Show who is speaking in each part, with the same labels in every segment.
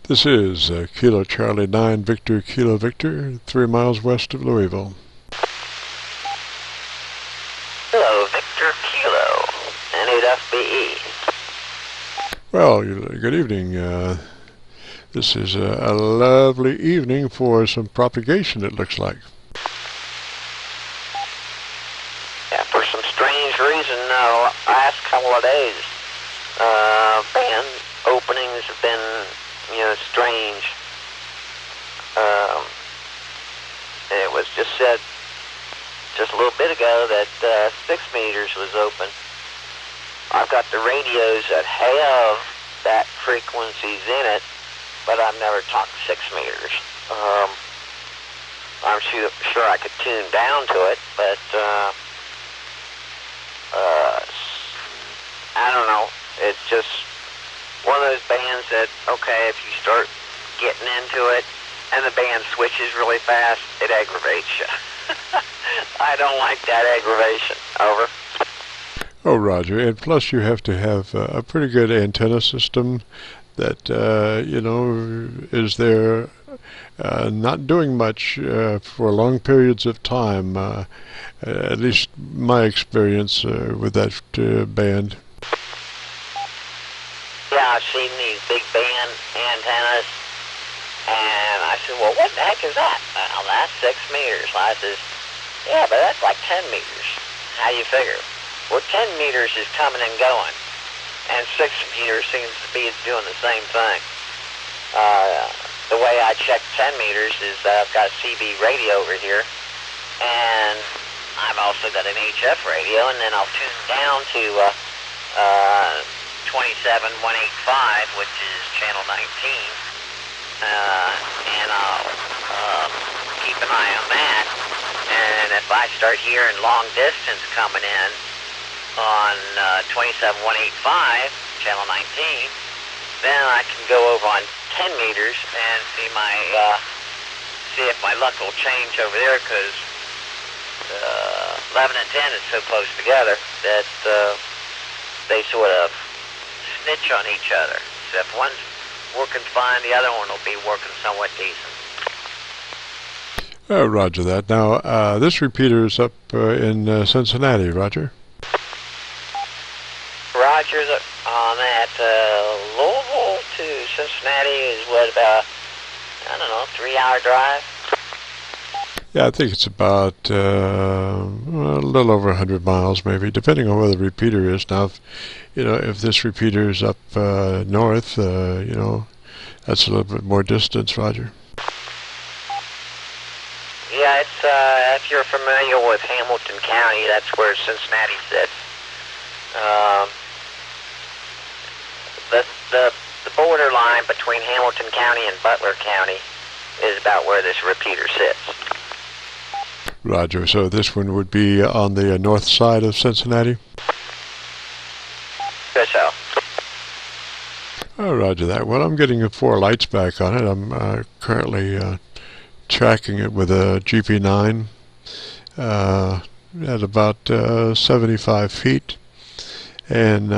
Speaker 1: This is Kilo Charlie 9 Victor Kilo Victor, 3 miles west of Louisville.
Speaker 2: Hello, Victor Kilo, N8FBE.
Speaker 1: Well, good evening. This is a lovely evening for some propagation, it looks like.
Speaker 2: Yeah, for some strange reason, last couple of days, band openings have been, strange. It was just said just a little bit ago that 6 meters was open. I've got the radios that have that frequencies in it, but I've never talked 6 meters. I'm sure I could tune down to it, but I don't know. It's just one of those bands that, okay, if you start getting into it and the band switches really fast, it aggravates you. I don't like that aggravation. Over.
Speaker 1: Oh, Roger. And plus you have to have a pretty good antenna system that, is there not doing much for long periods of time. At least my experience with that band.
Speaker 2: Yeah, I've seen these big band antennas, and I said, well, what the heck is that? Well, that's 6 meters. I says, yeah, but that's like 10 meters. How do you figure? Well, 10 meters is coming and going, and 6 meters seems to be doing the same thing. The way I check 10 meters is I've got a CB radio over here, and I've also got an HF radio, and then I'll tune down to 27185, which is channel 19, and I'll keep an eye on that. And if I start hearing long distance coming in on 27185, channel 19, then I can go over on 10 meters and see if my luck will change over there, because 11 and 10 is so close together that they sort of snitch on each other. So if one's working fine, the other one will be working somewhat decent.
Speaker 1: Roger that. Now, this repeater is up in Cincinnati, Roger.
Speaker 2: Roger's on that. Louisville to Cincinnati is what, about, 3-hour drive?
Speaker 1: Yeah, I think it's about a little over 100 miles, maybe, depending on where the repeater is. Now, if this repeater is up north, that's a little bit more distance, Roger.
Speaker 2: Yeah, it's if you're familiar with Hamilton County, that's where Cincinnati sits. The border line between Hamilton County and Butler County is about where this repeater sits.
Speaker 1: Roger. So this one would be on the north side of Cincinnati?
Speaker 2: Guess so.
Speaker 1: Oh, Roger that. Well, I'm getting 4 lights back on it. I'm currently tracking it with a GP9 at about 75 feet, and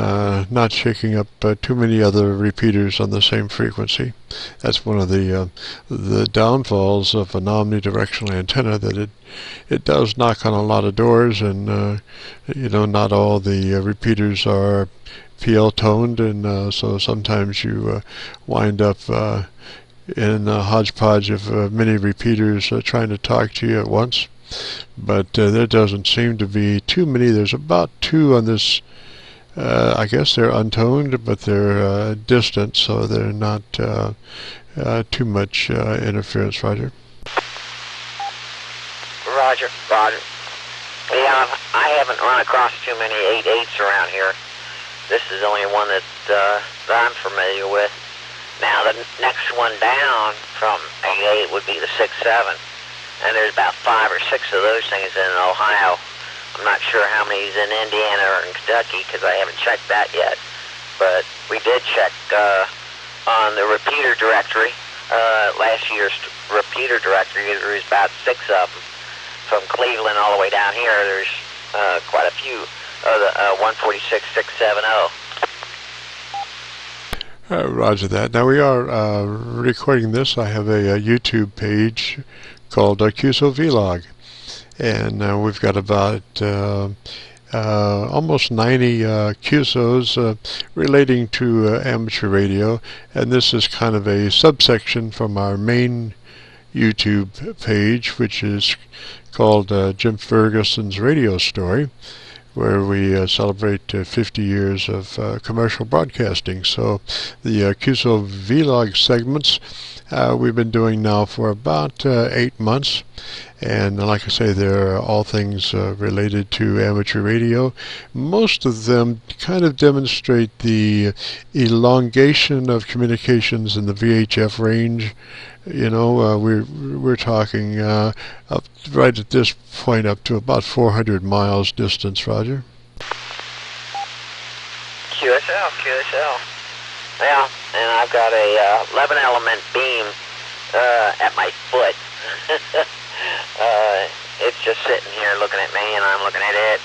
Speaker 1: not shaking up too many other repeaters on the same frequency. That's one of the downfalls of an omnidirectional antenna, that it does knock on a lot of doors, and not all the repeaters are PL toned, and so sometimes you wind up in a hodgepodge of many repeaters trying to talk to you at once. But there doesn't seem to be too many. There's about 2 on this. I guess they're untoned, but they're distant, so they're not too much interference, Roger.
Speaker 2: Roger. Yeah, I haven't run across too many 8.8s around here. This is the only one that I'm familiar with. Now, the next one down from 8.8 would be the 6.7, and there's about 5 or 6 of those things in Ohio. I'm not sure how many is in Indiana or in Kentucky, because I haven't checked that yet. But we did check on the repeater directory, last year's repeater directory. There was about 6 of them. From Cleveland all the way down here, there's quite a few of the 146.670.
Speaker 1: Roger that. Now we are recording this. I have a YouTube page called QSO-VLOG, and we've got about almost 90 QSOs relating to amateur radio, and this is kind of a subsection from our main YouTube page, which is called Jim Ferguson's Radio Story, where we celebrate 50 years of commercial broadcasting. So the QSO Vlog segments we've been doing now for about 8 months, and like I say, they're all things related to amateur radio. Most of them kind of demonstrate the elongation of communications in the VHF range. You know, we're talking up right at this point up to about 400 miles distance. Roger.
Speaker 2: QSL. Yeah, and I've got a 11-element beam at my foot. It's just sitting here looking at me, and I'm looking at it.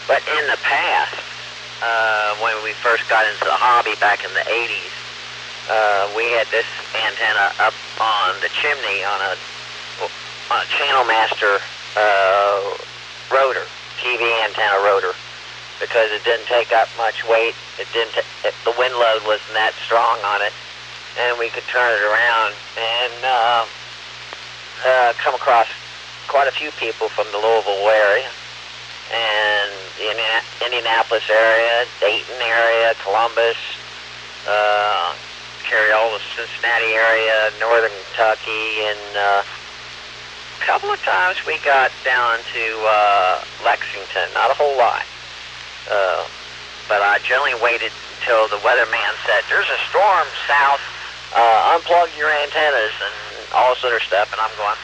Speaker 2: But in the past, when we first got into the hobby back in the 80s, we had this antenna up on the chimney on a Channel Master rotor, TV antenna rotor, because it didn't take up much weight. The wind load wasn't that strong on it, and we could turn it around and come across quite a few people from the Louisville area and the Indianapolis area, Dayton area, Columbus, Cariola, Cincinnati area, northern Kentucky, and a couple of times we got down to Lexington. Not a whole lot, but I generally waited until the weatherman said, "There's a storm south, unplug your antennas," and all this other stuff, and I'm going,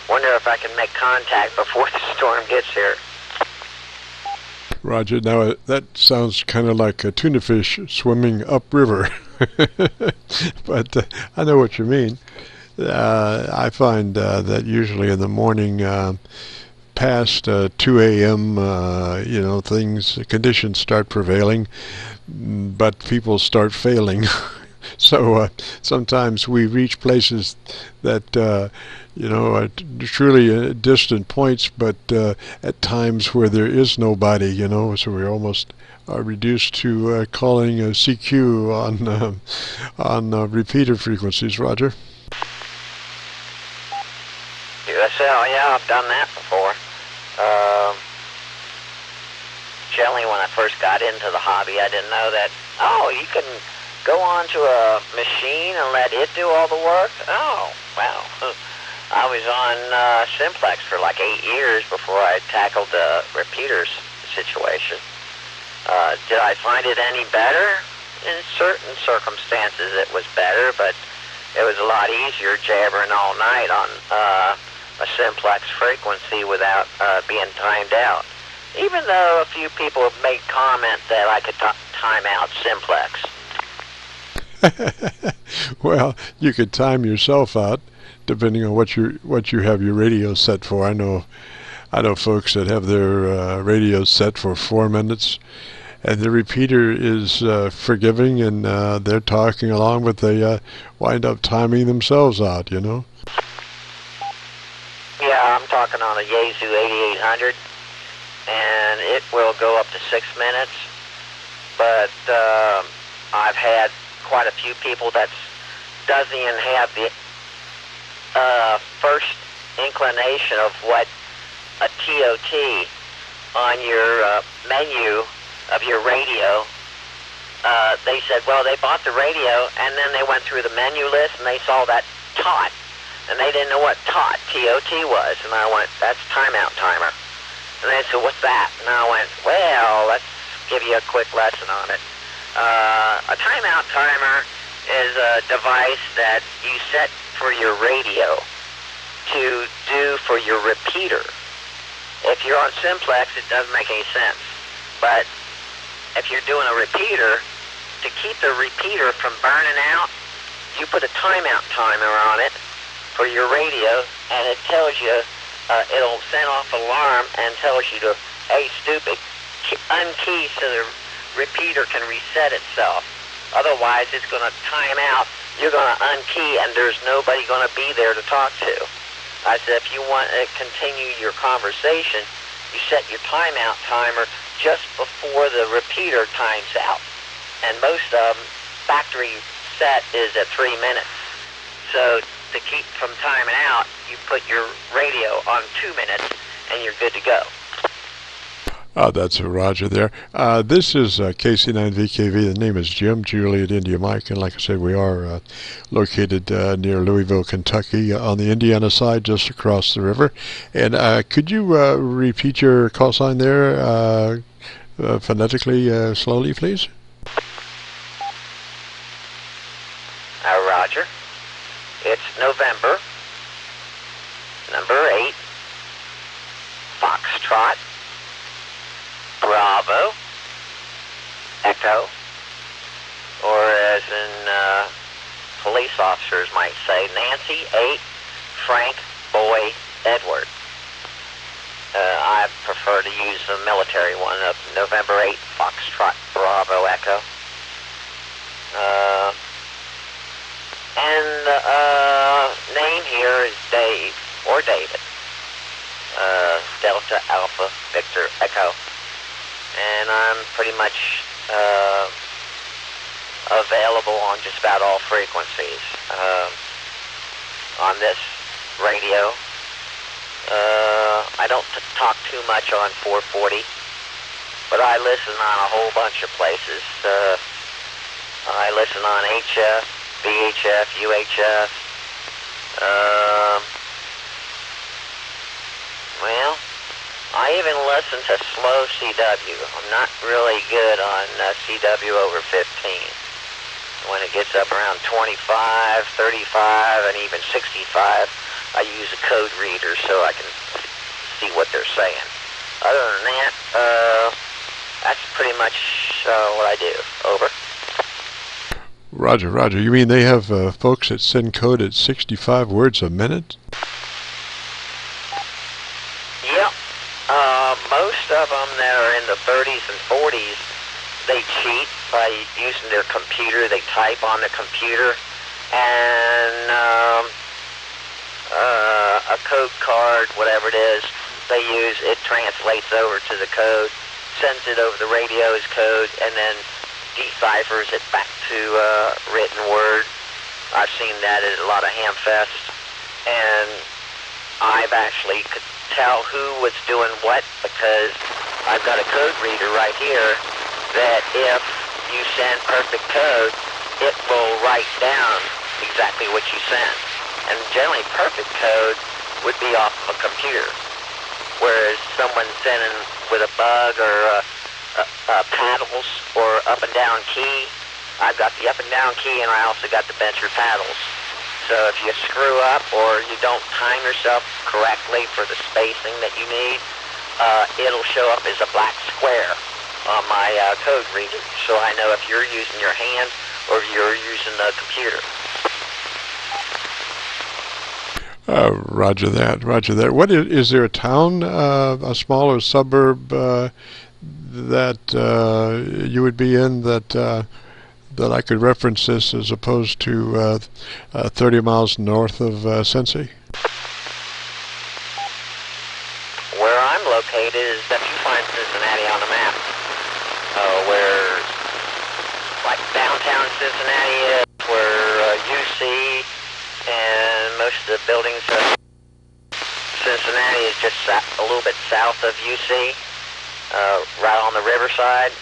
Speaker 2: wonder if I can make contact before the storm gets here.
Speaker 1: Roger. Now that sounds kind of like a tuna fish swimming upriver, but I know what you mean. I find that usually in the morning, past 2 a.m., conditions start prevailing, but people start failing. So sometimes we reach places that are truly distant points, but at times where there is nobody, so we almost are reduced to calling a CQ on repeater frequencies. Roger.
Speaker 2: QSL, yeah, I've done that before. Generally, when I first got into the hobby, I didn't know that, you can go onto a machine and let it do all the work. Oh, wow. I was on Simplex for like 8 years before I tackled the repeaters situation. Did I find it any better? In certain circumstances it was better, but it was a lot easier jabbering all night on a Simplex frequency without being timed out. Even though a few people have made comment that I could time out Simplex.
Speaker 1: Well, you could time yourself out depending on what you have your radio set for. I know folks that have their radio set for 4 minutes, and the repeater is forgiving, and they're talking along, but they wind up timing themselves out.
Speaker 2: Yeah, I'm talking on a Yaesu 8800, and it will go up to 6 minutes, but I've had quite a few people that doesn't even have the first inclination of what a TOT on your menu of your radio. They said, well, they bought the radio, and then they went through the menu list, and they saw that TOT, and they didn't know what TOT was. And I went, that's timeout timer. And they said, what's that? And I went, well, let's give you a quick lesson on it. A timeout timer is a device that you set for your radio to do for your repeater. If you're on Simplex, it doesn't make any sense. But if you're doing a repeater, to keep the repeater from burning out, you put a timeout timer on it for your radio, and it tells you, it'll send off an alarm and tells you to, hey, stupid, unkey so the repeater can reset itself. Otherwise, it's going to time out. You're going to unkey, and there's nobody going to be there to talk to. I said, if you want to continue your conversation, you set your timeout timer just before the repeater times out. And most of them, factory set is at 3 minutes. So to keep from timing out, you put your radio on 2 minutes, and you're good to go.
Speaker 1: That's Roger there. This is KC9VKV. The name is Jim, Juliet, India, Mike, and like I said, we are located near Louisville, Kentucky, on the Indiana side, just across the river. And could you repeat your call sign there phonetically, slowly, please?
Speaker 2: Roger. It's November, number 8, Foxtrot, Bravo, Echo, or as in police officers might say, Nancy 8, Frank, Boy, Edward. I prefer to use the military one of November 8, Foxtrot, Bravo, Echo. And the name here is Dave, or David. Delta, Alpha, Victor, Echo. And I'm pretty much available on just about all frequencies on this radio. I don't talk too much on 440, but I listen on a whole bunch of places. I listen on HF, VHF, UHF. Well, I even listen to slow CW. I'm not really good on CW over 15. When it gets up around 25, 35, and even 65, I use a code reader so I can see what they're saying. Other than that, that's pretty much what I do. Over.
Speaker 1: Roger, Roger. You mean they have folks that send code at 65 words a minute?
Speaker 2: Yep. Most of them that are in the 30s and 40s, they cheat by using their computer. They type on the computer, and a code card, whatever it is, they use, it translates over to the code, sends it over the radio as code, and then deciphers it back to written word. I've seen that at a lot of hamfests, and I've actually could tell who was doing what because I've got a code reader right here that if you send perfect code, it will write down exactly what you send. And generally perfect code would be off of a computer, whereas someone sending with a bug or paddles or up and down key, I've got the up and down key, and I also got the bencher paddles. So if you screw up or you don't time yourself correctly for the spacing that you need, it'll show up as a black square on my code reader, so I know if you're using your hand or if you're using the computer.
Speaker 1: Roger that, Roger that. What is there a town, a smaller suburb that you would be in that I could reference this as opposed to 30 miles north of Cincy?
Speaker 2: Where I'm located is, if you find Cincinnati on the map, where like downtown Cincinnati is, where UC and most of the buildings of Cincinnati is just a little bit south of UC, right on the riverside.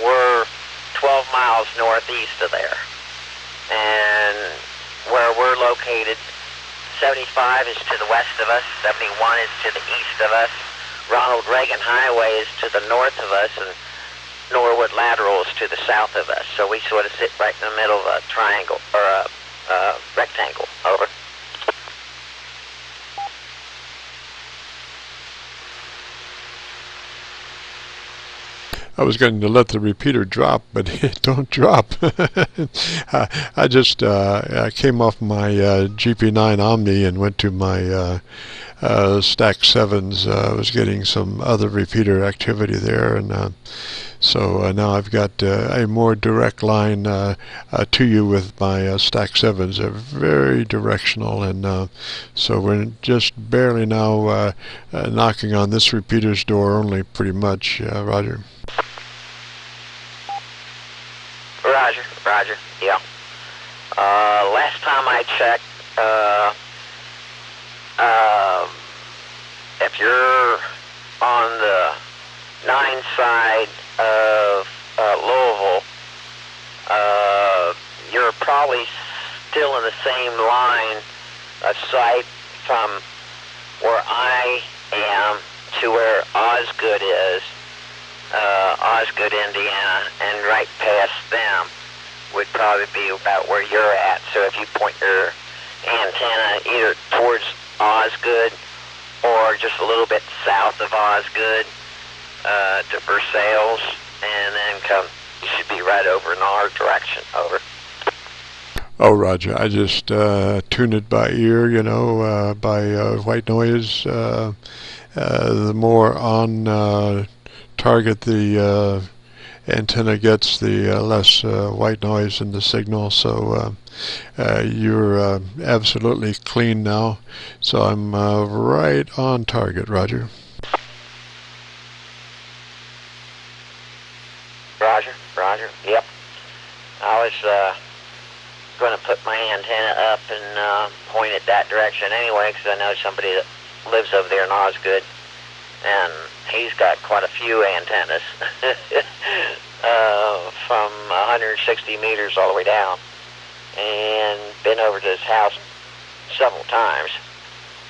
Speaker 2: We're 12 miles northeast of there. And where we're located, 75 is to the west of us, 71 is to the east of us, Ronald Reagan Highway is to the north of us, and Norwood Lateral is to the south of us. So we sort of sit right in the middle of a triangle, or a rectangle. Over.
Speaker 1: I was going to let the repeater drop, but it don't drop. I just I came off my GP9 Omni and went to my Stack 7s. I was getting some other repeater activity there, and so now I've got a more direct line to you with my Stack 7s. They're very directional, and so we're just barely now knocking on this repeater's door only, pretty much, Roger.
Speaker 2: Roger, yeah. Last time I checked, if you're on the 9 side of Louisville, you're probably still in the same line of sight from where I am to where Osgood is, Osgood, Indiana, and right past them would probably be about where you're at. So if you point your antenna either towards Osgood or just a little bit south of Osgood to Versailles, and then come, you should be right over in our direction. Over.
Speaker 1: Oh, Roger. I just tune it by ear, you know, by white noise. The more on target the antenna gets, the less white noise in the signal. So you're absolutely clean now. So I'm right on target, Roger.
Speaker 2: Roger. Yep. I was going to put my antenna up and point it that direction anyway, because I know somebody that lives over there in Osgood, and he's got quite a few antennas from 160 meters all the way down, and been over to his house several times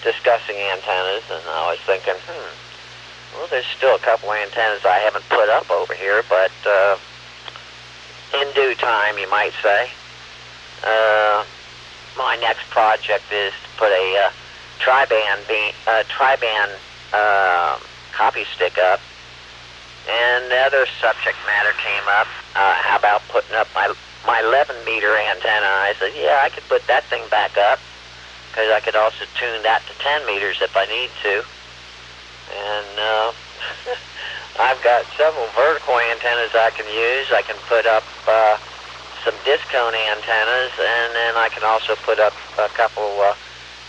Speaker 2: discussing antennas, and I was thinking, well, there's still a couple antennas I haven't put up over here, but in due time, you might say. My next project is to put a tri-band copy stick up, and the other subject matter came up. How about putting up my 11-meter antenna? I said, yeah, I could put that thing back up, because I could also tune that to 10 meters if I need to. And I've got several vertical antennas I can use. I can put up some discone antennas, and then I can also put up a couple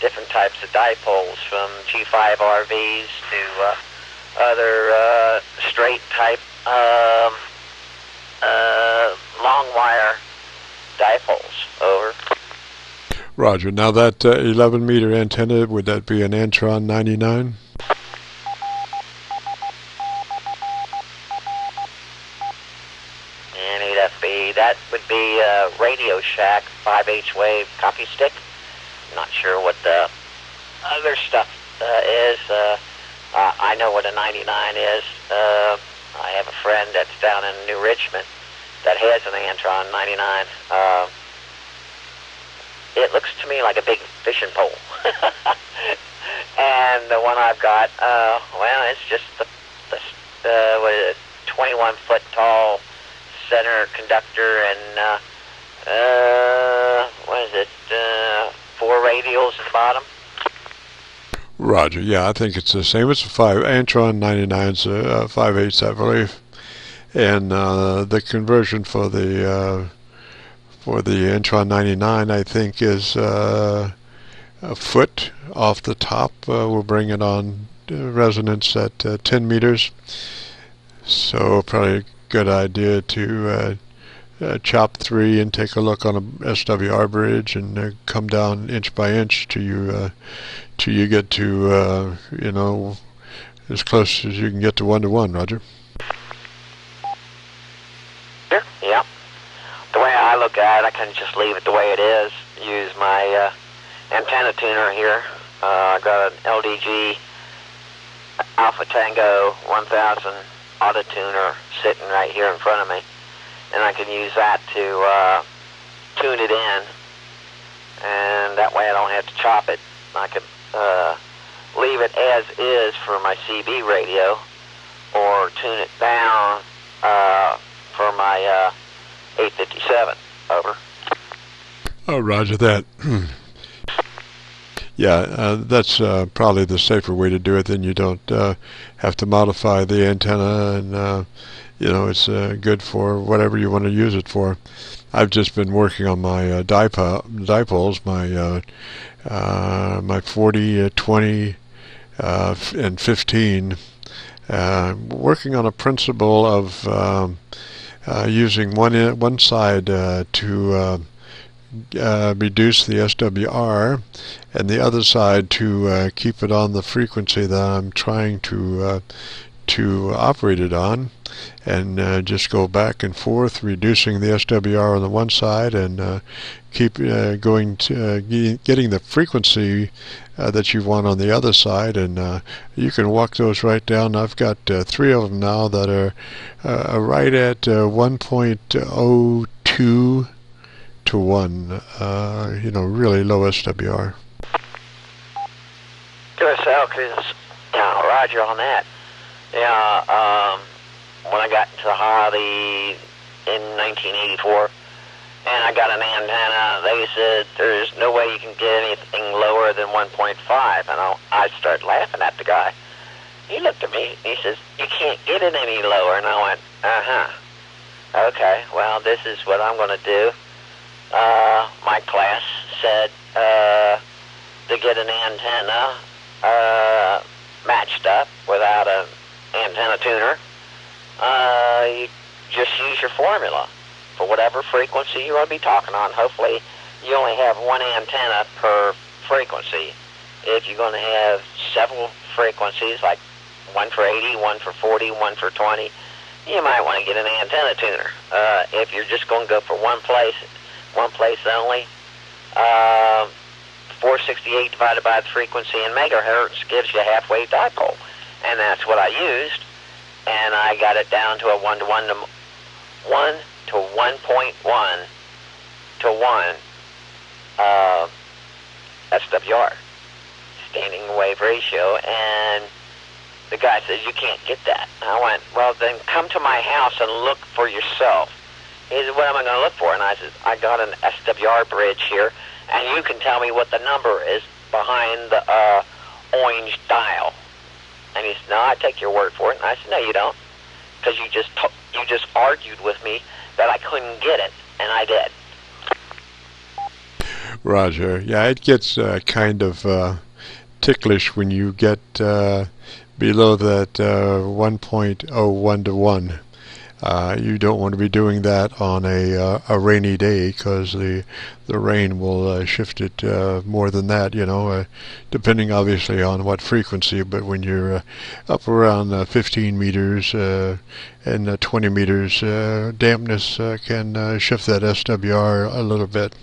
Speaker 2: different types of dipoles, from G5 RVs to other straight type long wire dipoles. Over.
Speaker 1: Roger. Now that 11-meter antenna, would that be an Antron 99?
Speaker 2: N8FBE. That would be a Radio Shack 5H wave copy stick. I'm not sure what the other stuff is. I know what a 99 is. I have a friend that's down in New Richmond that has an Antron 99. It looks to me like a big fishing pole. And the one I've got, well, it's just the 21-foot tall center conductor, and what is it, 4 radials at the bottom.
Speaker 1: Roger. Yeah, I think it's the same. It's a Antron 99's 5/8, I believe, and the conversion for the Antron 99, I think, is a foot off the top. We'll bring it on resonance at 10 meters. So probably a good idea to chop 3 and take a look on a SWR bridge, and come down inch by inch till you get to you know, as close as you can get to 1-to-1, Roger.
Speaker 2: Sure. Yeah. The way I look at it, I can just leave it the way it is. Use my antenna tuner here. I got an LDG Alpha Tango 1000 auto tuner sitting right here in front of me, and I can use that to tune it in, and that way I don't have to chop it. I can leave it as is for my CB radio, or tune it down my 857. Over.
Speaker 1: Oh, roger that. Yeah, that's probably the safer way to do it. Then you don't have to modify the antenna, and you know, it's good for whatever you want to use it for. I've just been working on my dipoles, my 40, 20, and 15, working on a principle of using one side to reduce the SWR, and the other side to keep it on the frequency that I'm trying to operate it on, and just go back and forth, reducing the SWR on the one side, and keep going to getting the frequency that you want on the other side. And you can walk those right down. I've got 3 of them now that are right at 1.02 to 1, you know, really low SWR.
Speaker 2: QSO, because, roger on that. Yeah, when I got into the hobby in 1984, and I got an antenna, they said there's no way you can get anything lower than 1.5, and I started laughing at the guy. He looked at me, he says, you can't get it any lower, and I went, okay, well, this is what I'm going to do. My class said to get an antenna matched up without an antenna tuner, you just use your formula for whatever frequency you want to be talking on. Hopefully you only have one antenna per frequency. If you're going to have several frequencies, like one for 80, one for 40, one for 20, you might want to get an antenna tuner. If you're just going to go for one place only, 468 divided by the frequency in megahertz gives you a halfwave dipole, and that's what I used, and I got it down to a 1 to 1 to 1 to 1.1 to 1 SWR, standing wave ratio, and the guy says, you can't get that. I went, well, then come to my house and look for yourself. He said, what am I going to look for? And I said, I got an SWR bridge here, and you can tell me what the number is behind the orange dial. And he said, no, I take your word for it. And I said, no, you don't, because you just argued with me that I couldn't get it, and I did.
Speaker 1: Roger. Yeah, it gets kind of ticklish when you get below that 1.01 to 1. You don't want to be doing that on a rainy day, because the rain will shift it more than that, you know, depending obviously on what frequency. But when you're up around 15 meters and 20 meters, dampness can shift that SWR a little bit.